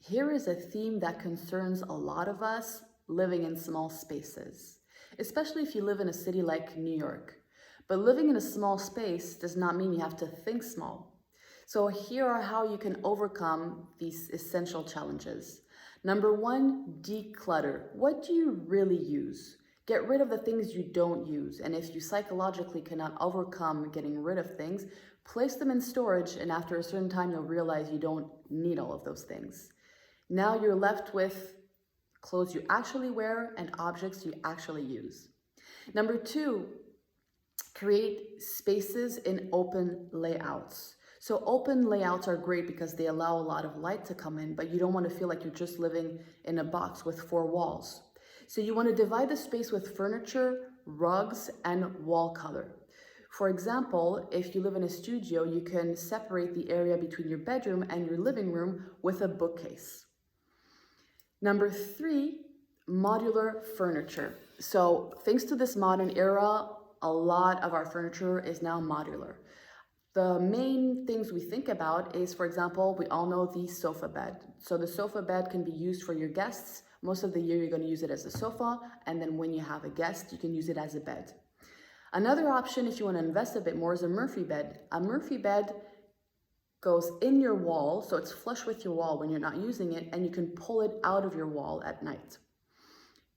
Here is a theme that concerns a lot of us living in small spaces, especially if you live in a city like New York. But living in a small space does not mean you have to think small. So here are how you can overcome these essential challenges. Number one, declutter. What do you really use? Get rid of the things you don't use. And if you psychologically cannot overcome getting rid of things, place them in storage, and after a certain time, you'll realize you don't need all of those things. Now you're left with clothes you actually wear and objects you actually use. Number two, create spaces in open layouts. So open layouts are great because they allow a lot of light to come in, but you don't want to feel like you're just living in a box with four walls. So you want to divide the space with furniture, rugs, and wall color. For example, if you live in a studio, you can separate the area between your bedroom and your living room with a bookcase. Number three, modular furniture. So thanks to this modern era, a lot of our furniture is now modular. The main things we think about is, for example, we all know the sofa bed. So the sofa bed can be used for your guests. Most of the year, you're going to use it as a sofa. And then when you have a guest, you can use it as a bed. Another option, if you want to invest a bit more, is a Murphy bed. A Murphy bed goes in your wall, so it's flush with your wall when you're not using it, and you can pull it out of your wall at night.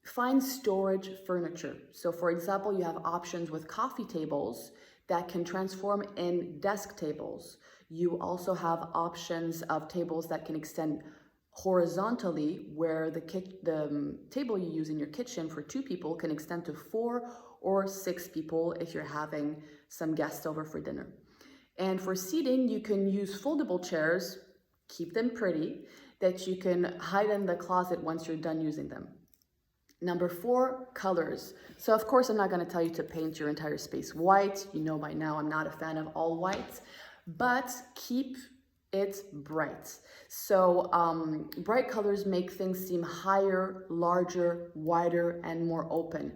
Find storage furniture. So for example, you have options with coffee tables that can transform in desk tables. You also have options of tables that can extend horizontally, where the table you use in your kitchen for 2 people can extend to 4 or 6 people if you're having some guests over for dinner. And for seating, you can use foldable chairs, keep them pretty, that you can hide in the closet once you're done using them. Number 4, colors. So of course, I'm not going to tell you to paint your entire space white. You know by now I'm not a fan of all whites, but keep it bright. So bright colors make things seem higher, larger, wider, and more open.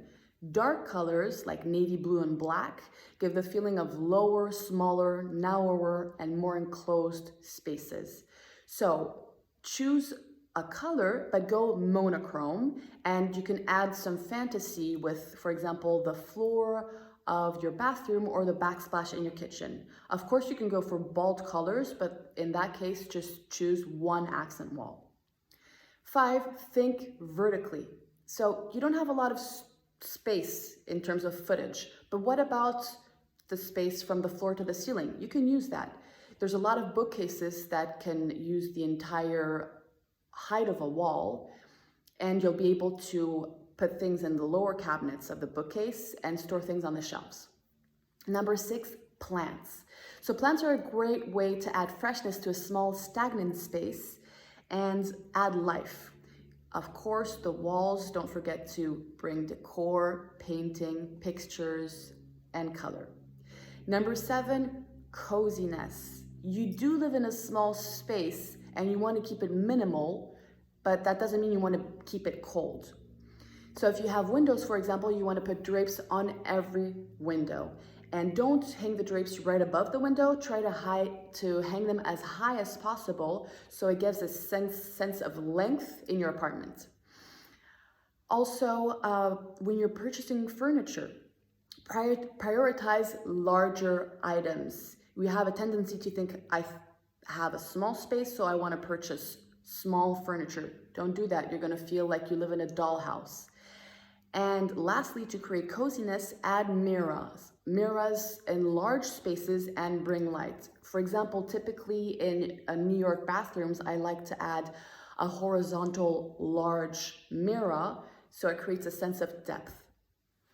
Dark colors like navy blue and black give the feeling of lower, smaller, narrower, and more enclosed spaces. So choose a color, but go monochrome, and you can add some fantasy with, for example, the floor of your bathroom or the backsplash in your kitchen. Of course, you can go for bold colors, but in that case, just choose one accent wall. 5, think vertically. So you don't have a lot of space in terms of footage, but what about the space from the floor to the ceiling? You can use that. There's a lot of bookcases that can use the entire height of a wall, and you'll be able to put things in the lower cabinets of the bookcase and store things on the shelves. Number 6, plants. So plants are a great way to add freshness to a small stagnant space and add life. Of course, the walls, don't forget to bring decor, painting, pictures, and color. Number 7, coziness. You do live in a small space and you want to keep it minimal, but that doesn't mean you want to keep it cold. So if you have windows, for example, you want to put drapes on every window. And don't hang the drapes right above the window. Try to hang them as high as possible so it gives a sense of length in your apartment. Also, when you're purchasing furniture, prioritize larger items. We have a tendency to think, I have a small space, so I want to purchase small furniture. Don't do that. You're going to feel like you live in a dollhouse. And lastly, to create coziness, add mirrors. Mirrors in large spaces and bring light. For example, typically in New York bathrooms, I like to add a horizontal large mirror so it creates a sense of depth.